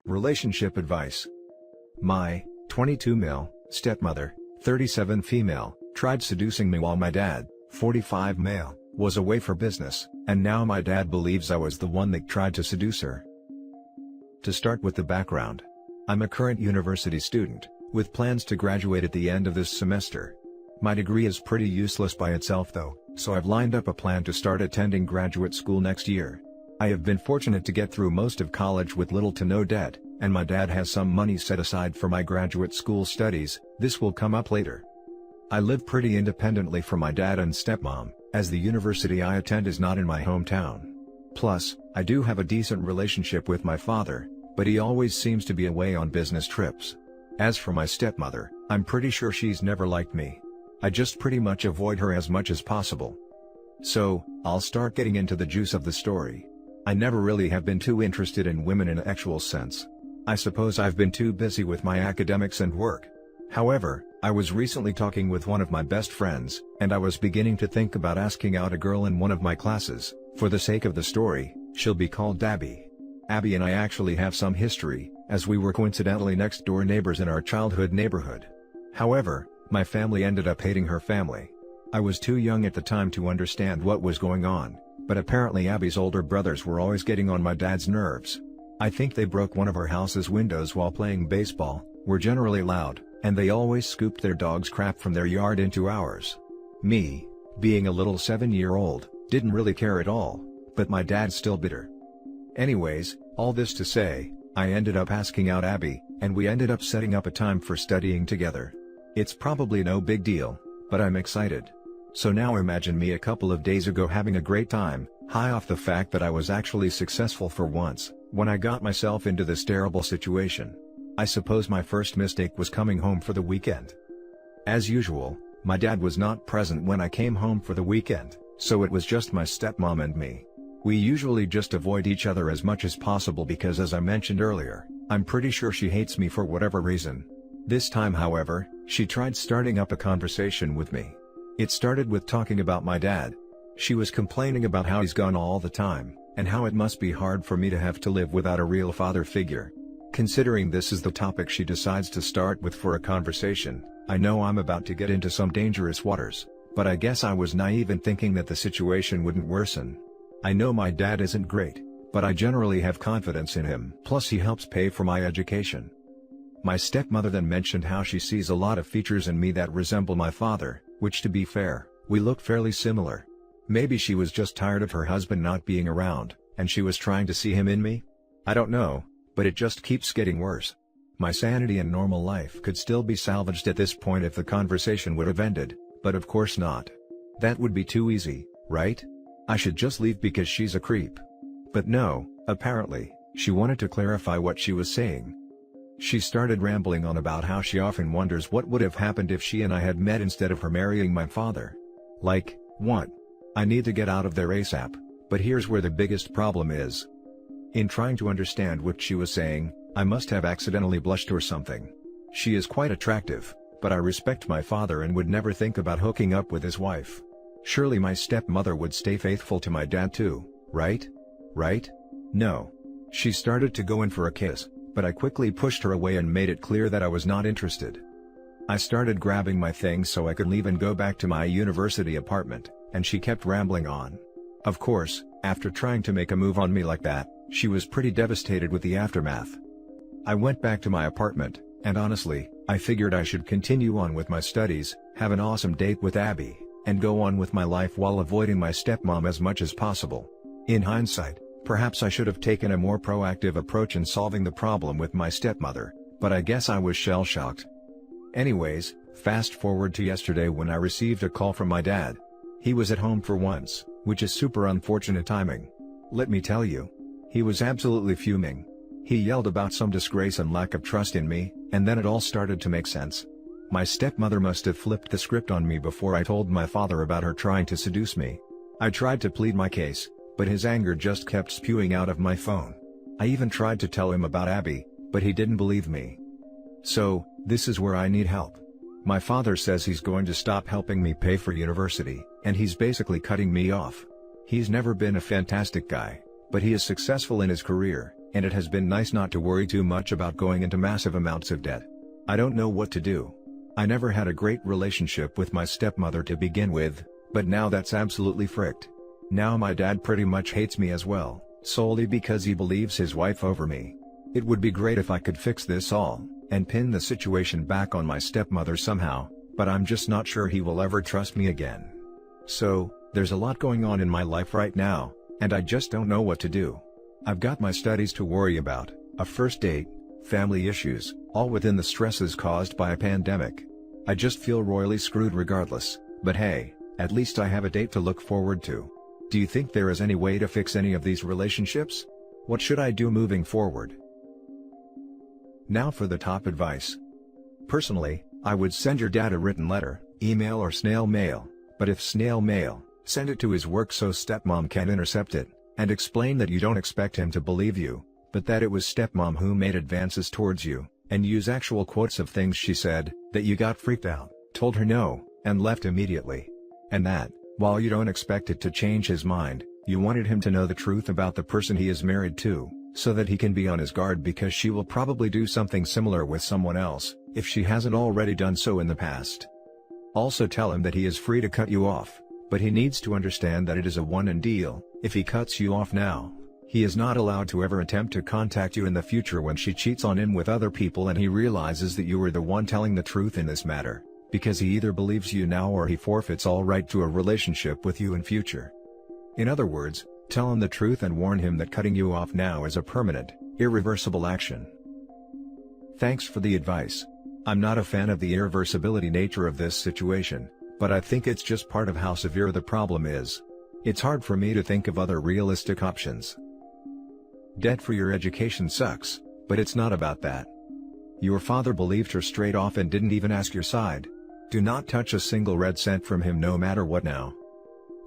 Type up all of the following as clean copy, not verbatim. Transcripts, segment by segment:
Relationship advice. My 22 male stepmother, 37 female, tried seducing me while my dad, 45 male, was away for business, and now my dad believes I was the one that tried to seduce her. To start with the background. I'm a current university student, with plans to graduate at the end of this semester. My degree is pretty useless by itself though, so I've lined up a plan to start attending graduate school next year. I have been fortunate to get through most of college with little to no debt, and my dad has some money set aside for my graduate school studies. This will come up later. I live pretty independently from my dad and stepmom, as the university I attend is not in my hometown. Plus, I do have a decent relationship with my father, but he always seems to be away on business trips. As for my stepmother, I'm pretty sure she's never liked me. I just pretty much avoid her as much as possible. So, I'll start getting into the juice of the story. I never really have been too interested in women in an actual sense. I suppose I've been too busy with my academics and work. However, I was recently talking with one of my best friends, and I was beginning to think about asking out a girl in one of my classes. For the sake of the story, she'll be called Abby. Abby and I actually have some history, as we were coincidentally next door neighbors in our childhood neighborhood. However, my family ended up hating her family. I was too young at the time to understand what was going on, but apparently Abby's older brothers were always getting on my dad's nerves. I think they broke one of her house's windows while playing baseball, were generally loud, and they always scooped their dog's crap from their yard into ours. Me, being a little 7-year-old, didn't really care at all, but my dad's still bitter. Anyways, all this to say, I ended up asking out Abby, and we ended up setting up a time for studying together. It's probably no big deal, but I'm excited. So now imagine me a couple of days ago having a great time, high off the fact that I was actually successful for once, when I got myself into this terrible situation. I suppose my first mistake was coming home for the weekend. As usual, my dad was not present when I came home for the weekend, so it was just my stepmom and me. We usually just avoid each other as much as possible because, as I mentioned earlier, I'm pretty sure she hates me for whatever reason. This time, however, she tried starting up a conversation with me. It started with talking about my dad. She was complaining about how he's gone all the time, and how it must be hard for me to have to live without a real father figure. Considering this is the topic she decides to start with for a conversation, I know I'm about to get into some dangerous waters, but I guess I was naive in thinking that the situation wouldn't worsen. I know my dad isn't great, but I generally have confidence in him. Plus he helps pay for my education. My stepmother then mentioned how she sees a lot of features in me that resemble my father, which, to be fair, we look fairly similar. Maybe she was just tired of her husband not being around, and she was trying to see him in me? I don't know, but it just keeps getting worse. My sanity and normal life could still be salvaged at this point if the conversation would have ended, but of course not. That would be too easy, right? I should just leave because she's a creep. But no, apparently, she wanted to clarify what she was saying. She started rambling on about how she often wonders what would have happened if she and I had met instead of her marrying my father. Like, what? I need to get out of there ASAP, but here's where the biggest problem is. In trying to understand what she was saying, I must have accidentally blushed or something. She is quite attractive, but I respect my father and would never think about hooking up with his wife. Surely my stepmother would stay faithful to my dad too, right? Right? No. She started to go in for a kiss, but I quickly pushed her away and made it clear that I was not interested. I started grabbing my things so I could leave and go back to my university apartment, and she kept rambling on. Of course, after trying to make a move on me like that, she was pretty devastated with the aftermath. I went back to my apartment, and honestly, I figured I should continue on with my studies, have an awesome date with Abby, and go on with my life while avoiding my stepmom as much as possible. In hindsight, perhaps I should have taken a more proactive approach in solving the problem with my stepmother, but I guess I was shell-shocked. Anyways, fast forward to yesterday when I received a call from my dad. He was at home for once, which is super unfortunate timing. Let me tell you. He was absolutely fuming. He yelled about some disgrace and lack of trust in me, and then it all started to make sense. My stepmother must have flipped the script on me before I told my father about her trying to seduce me. I tried to plead my case, but his anger just kept spewing out of my phone. I even tried to tell him about Abby, but he didn't believe me. So, this is where I need help. My father says he's going to stop helping me pay for university, and he's basically cutting me off. He's never been a fantastic guy, but he is successful in his career, and it has been nice not to worry too much about going into massive amounts of debt. I don't know what to do. I never had a great relationship with my stepmother to begin with, but now that's absolutely fricked. Now my dad pretty much hates me as well, solely because he believes his wife over me. It would be great if I could fix this all, and pin the situation back on my stepmother somehow, but I'm just not sure he will ever trust me again. So, there's a lot going on in my life right now, and I just don't know what to do. I've got my studies to worry about, a first date, family issues, all within the stresses caused by a pandemic. I just feel royally screwed regardless, but hey, at least I have a date to look forward to. Do you think there is any way to fix any of these relationships? What should I do moving forward? Now for the top advice. Personally, I would send your dad a written letter, email or snail mail, but if snail mail, send it to his work so stepmom can intercept it, and explain that you don't expect him to believe you, but that it was stepmom who made advances towards you, and use actual quotes of things she said, that you got freaked out, told her no, and left immediately. And that, while you don't expect it to change his mind, you wanted him to know the truth about the person he is married to, so that he can be on his guard because she will probably do something similar with someone else, if she hasn't already done so in the past. Also tell him that he is free to cut you off, but he needs to understand that it is a one-and deal. If he cuts you off now, he is not allowed to ever attempt to contact you in the future when she cheats on him with other people and he realizes that you were the one telling the truth in this matter, because he either believes you now or he forfeits all right to a relationship with you in future. In other words, tell him the truth and warn him that cutting you off now is a permanent, irreversible action. Thanks for the advice. I'm not a fan of the irreversibility nature of this situation, but I think it's just part of how severe the problem is. It's hard for me to think of other realistic options. Debt for your education sucks, but it's not about that. Your father believed her straight off and didn't even ask your side. Do not touch a single red cent from him no matter what now.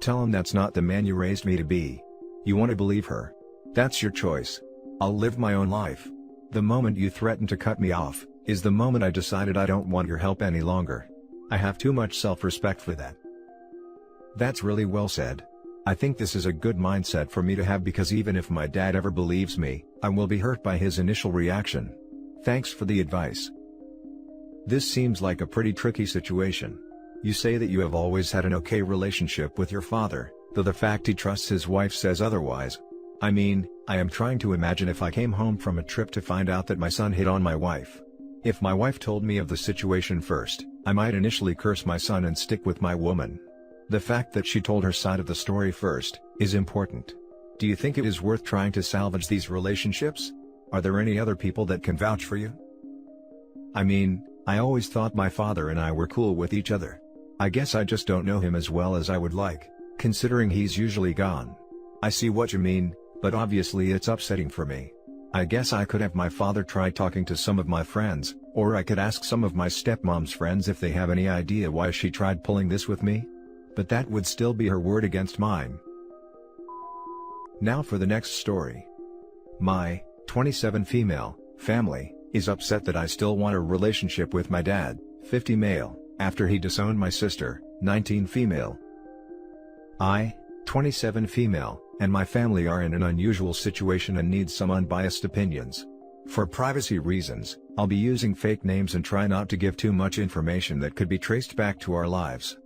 Tell him that's not the man you raised me to be. You want to believe her. That's your choice. I'll live my own life. The moment you threatened to cut me off, is the moment I decided I don't want your help any longer. I have too much self-respect for that. That's really well said. I think this is a good mindset for me to have because even if my dad ever believes me, I will be hurt by his initial reaction. Thanks for the advice. This seems like a pretty tricky situation. You say that you have always had an okay relationship with your father, though the fact he trusts his wife says otherwise. I mean, I am trying to imagine if I came home from a trip to find out that my son hit on my wife. If my wife told me of the situation first, I might initially curse my son and stick with my woman. The fact that she told her side of the story first, is important. Do you think it is worth trying to salvage these relationships? Are there any other people that can vouch for you? I mean, I always thought my father and I were cool with each other. I guess I just don't know him as well as I would like, considering he's usually gone. I see what you mean, but obviously it's upsetting for me. I guess I could have my father try talking to some of my friends, or I could ask some of my stepmom's friends if they have any idea why she tried pulling this with me. But that would still be her word against mine. Now for the next story. My 27 female family is upset that I still want a relationship with my dad, 50 male, after he disowned my sister, 19 female. I, 27 female, and my family are in an unusual situation and need some unbiased opinions. For privacy reasons, I'll be using fake names and try not to give too much information that could be traced back to our lives.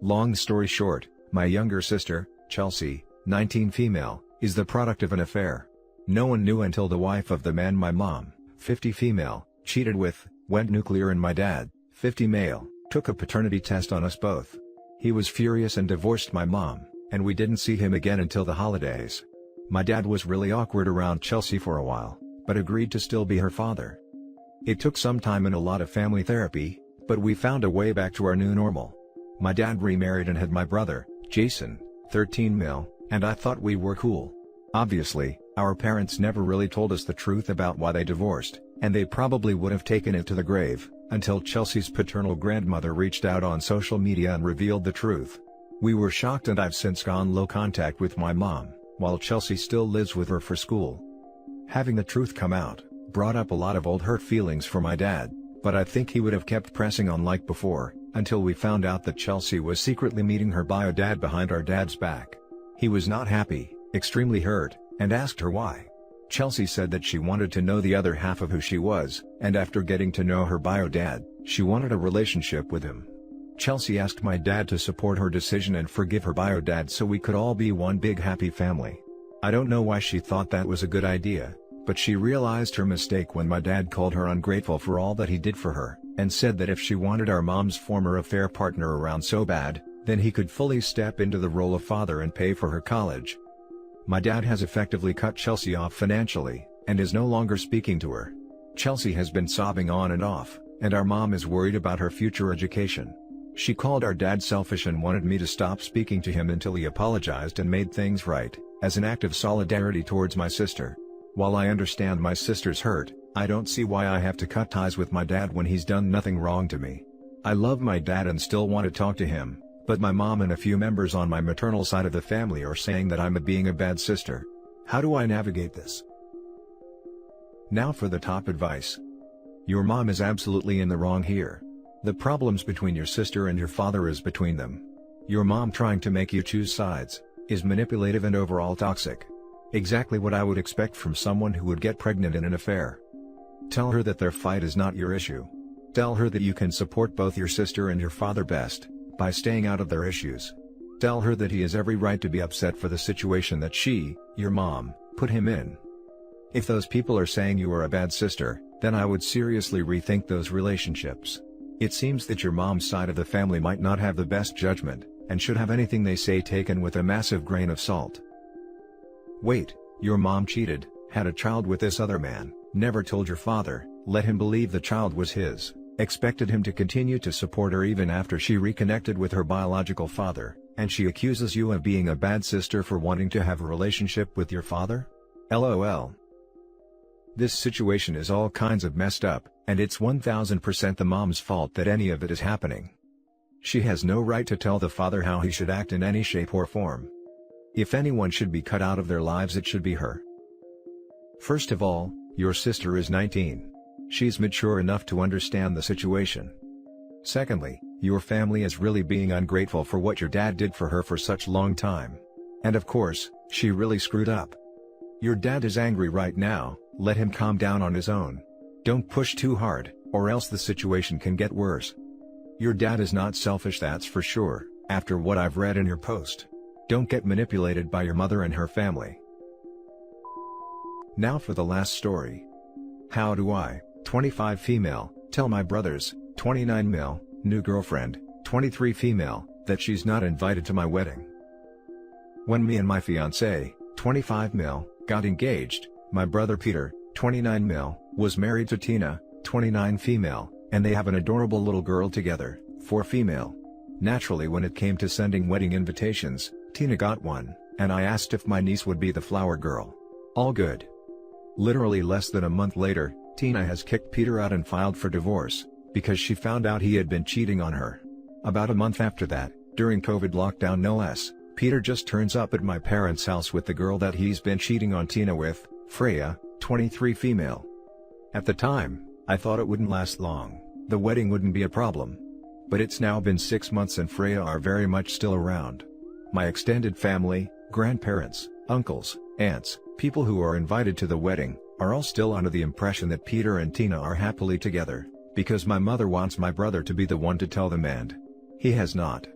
Long story short, my younger sister, Chelsea, 19 female, is the product of an affair. No one knew until the wife of the man my mom, 50 female, cheated with, went nuclear, and my dad, 50 male, took a paternity test on us both. He was furious and divorced my mom, and we didn't see him again until the holidays. My dad was really awkward around Chelsea for a while, but agreed to still be her father. It took some time and a lot of family therapy, but we found a way back to our new normal. My dad remarried and had my brother, Jason, 13 mil, and I thought we were cool. Obviously, our parents never really told us the truth about why they divorced, and they probably would have taken it to the grave, until Chelsea's paternal grandmother reached out on social media and revealed the truth. We were shocked, and I've since gone low contact with my mom, while Chelsea still lives with her for school. Having the truth come out brought up a lot of old hurt feelings for my dad, but I think he would have kept pressing on like before, until we found out that Chelsea was secretly meeting her bio dad behind our dad's back. He was not happy, extremely hurt, and asked her why. Chelsea said that she wanted to know the other half of who she was, and after getting to know her bio dad, she wanted a relationship with him. Chelsea asked my dad to support her decision and forgive her bio dad so we could all be one big happy family. I don't know why she thought that was a good idea, but she realized her mistake when my dad called her ungrateful for all that he did for her, and said that if she wanted our mom's former affair partner around so bad, then he could fully step into the role of father and pay for her college. My dad has effectively cut Chelsea off financially, and is no longer speaking to her. Chelsea has been sobbing on and off, and our mom is worried about her future education. She called our dad selfish and wanted me to stop speaking to him until he apologized and made things right, as an act of solidarity towards my sister. While I understand my sister's hurt, I don't see why I have to cut ties with my dad when he's done nothing wrong to me. I love my dad and still want to talk to him, but my mom and a few members on my maternal side of the family are saying that I'm being a bad sister. How do I navigate this? Now for the top advice. Your mom is absolutely in the wrong here. The problems between your sister and your father is between them. Your mom trying to make you choose sides is manipulative and overall toxic. Exactly what I would expect from someone who would get pregnant in an affair. Tell her that their fight is not your issue. Tell her that you can support both your sister and your father best by staying out of their issues. Tell her that he has every right to be upset for the situation that she, your mom, put him in. If those people are saying you are a bad sister, then I would seriously rethink those relationships. It seems that your mom's side of the family might not have the best judgment, and should have anything they say taken with a massive grain of salt. Wait, your mom cheated, had a child with this other man, never told your father, let him believe the child was his, expected him to continue to support her even after she reconnected with her biological father, and she accuses you of being a bad sister for wanting to have a relationship with your father? LOL. This situation is all kinds of messed up, and it's 1000% the mom's fault that any of it is happening. She has no right to tell the father how he should act in any shape or form. If anyone should be cut out of their lives, it should be her. First of all, your sister is 19. She's mature enough to understand the situation. Secondly, your family is really being ungrateful for what your dad did for her for such a long time. And of course, she really screwed up. Your dad is angry right now, let him calm down on his own. Don't push too hard, or else the situation can get worse. Your dad is not selfish, that's for sure, after what I've read in your post. Don't get manipulated by your mother and her family. Now for the last story. How do I, 25 female, tell my brothers, 29 male, new girlfriend, 23 female, that she's not invited to my wedding? When me and my fiancé, 25 male, got engaged, my brother Peter, 29 male, was married to Tina, 29 female, and they have an adorable little girl together, 4 female. Naturally, when it came to sending wedding invitations, Tina got one, and I asked if my niece would be the flower girl. All good. Literally less than a month later, Tina has kicked Peter out and filed for divorce, because she found out he had been cheating on her. About a month after that, during COVID lockdown no less, Peter just turns up at my parents' house with the girl that he's been cheating on Tina with, Freya, 23 female. At the time, I thought it wouldn't last long, the wedding wouldn't be a problem. But it's now been 6 months and Freya are very much still around. My extended family, grandparents, uncles, aunts, people who are invited to the wedding, are all still under the impression that Peter and Tina are happily together, because my mother wants my brother to be the one to tell them and he has not.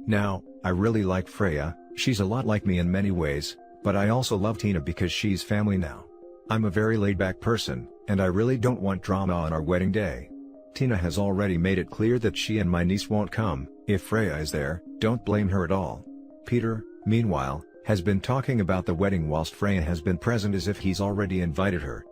Now, I really like Freya, she's a lot like me in many ways, but I also love Tina because she's family now. I'm a very laid-back person, and I really don't want drama on our wedding day. Tina has already made it clear that she and my niece won't come. If Freya is there, don't blame her at all. Peter, meanwhile, has been talking about the wedding whilst Freya has been present as if he's already invited her.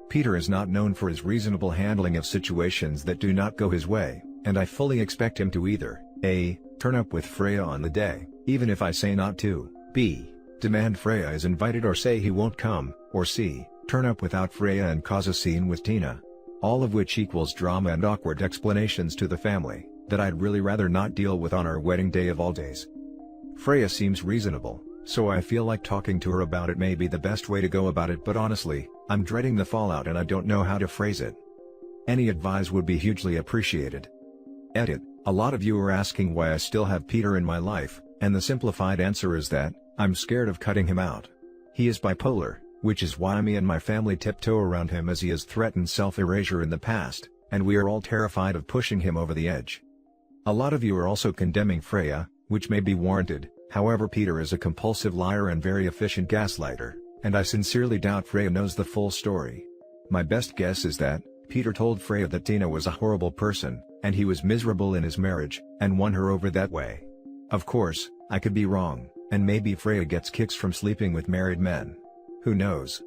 Peter is not known for his reasonable handling of situations that do not go his way, and I fully expect him to either A. turn up with Freya on the day, even if I say not to, B. demand Freya is invited or say he won't come, or C. turn up without Freya and cause a scene with Tina. All of which equals drama and awkward explanations to the family, that I'd really rather not deal with on our wedding day of all days. Freya seems reasonable, so I feel like talking to her about it may be the best way to go about it, but honestly, I'm dreading the fallout and I don't know how to phrase it. Any advice would be hugely appreciated. Edit. A lot of you are asking why I still have Peter in my life, and the simplified answer is that, I'm scared of cutting him out. He is bipolar, which is why me and my family tiptoe around him as he has threatened self-erasure in the past, and we are all terrified of pushing him over the edge. A lot of you are also condemning Freya, which may be warranted. However, Peter is a compulsive liar and very efficient gaslighter, and I sincerely doubt Freya knows the full story. My best guess is that Peter told Freya that Tina was a horrible person, and he was miserable in his marriage, and won her over that way. Of course, I could be wrong, and maybe Freya gets kicks from sleeping with married men. Who knows?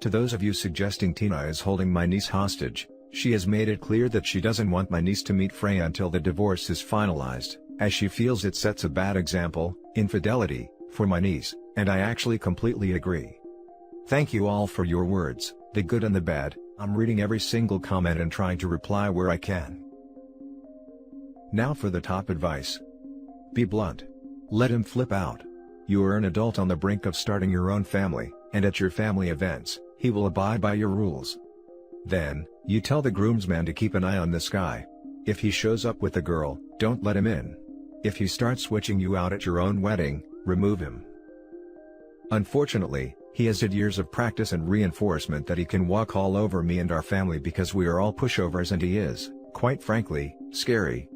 To those of you suggesting Tina is holding my niece hostage, she has made it clear that she doesn't want my niece to meet Freya until the divorce is finalized, as she feels it sets a bad example, infidelity, for my niece, and I actually completely agree. Thank you all for your words, the good and the bad. I'm reading every single comment and trying to reply where I can. Now for the top advice. Be blunt. Let him flip out. You are an adult on the brink of starting your own family, and at your family events, he will abide by your rules. Then, you tell the groomsman to keep an eye on this guy. If he shows up with a girl, don't let him in. If he starts switching you out at your own wedding, remove him. Unfortunately, he has had years of practice and reinforcement that he can walk all over me and our family because we are all pushovers, and he is, quite frankly, scary.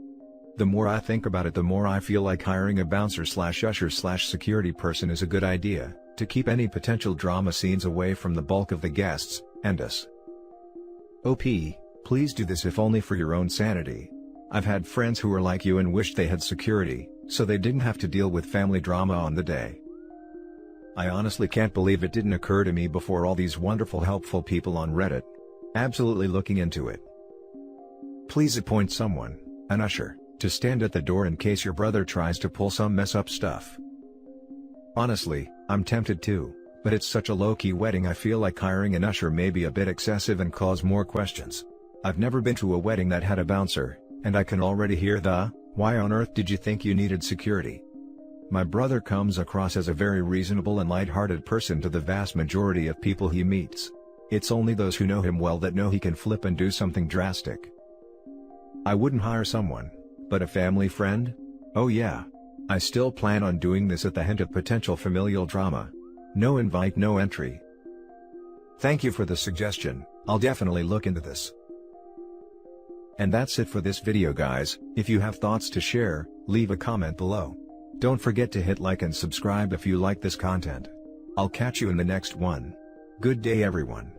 The more I think about it, the more I feel like hiring a bouncer/usher/security person is a good idea, to keep any potential drama scenes away from the bulk of the guests, and us. OP, please do this if only for your own sanity. I've had friends who were like you and wished they had security, so they didn't have to deal with family drama on the day. I honestly can't believe it didn't occur to me before all these wonderful helpful people on Reddit. Absolutely looking into it. Please appoint someone, an usher, to stand at the door in case your brother tries to pull some mess up stuff. Honestly, I'm tempted too, but it's such a low-key wedding I feel like hiring an usher may be a bit excessive and cause more questions. I've never been to a wedding that had a bouncer, and I can already hear the, "Why on earth did you think you needed security?" My brother comes across as a very reasonable and light-hearted person to the vast majority of people he meets. It's only those who know him well that know he can flip and do something drastic. I wouldn't hire someone, but a family friend? Oh yeah. I still plan on doing this at the hint of potential familial drama. No invite, no entry. Thank you for the suggestion, I'll definitely look into this. And that's it for this video, guys. If you have thoughts to share, leave a comment below. Don't forget to hit like and subscribe if you like this content. I'll catch you in the next one. Good day everyone.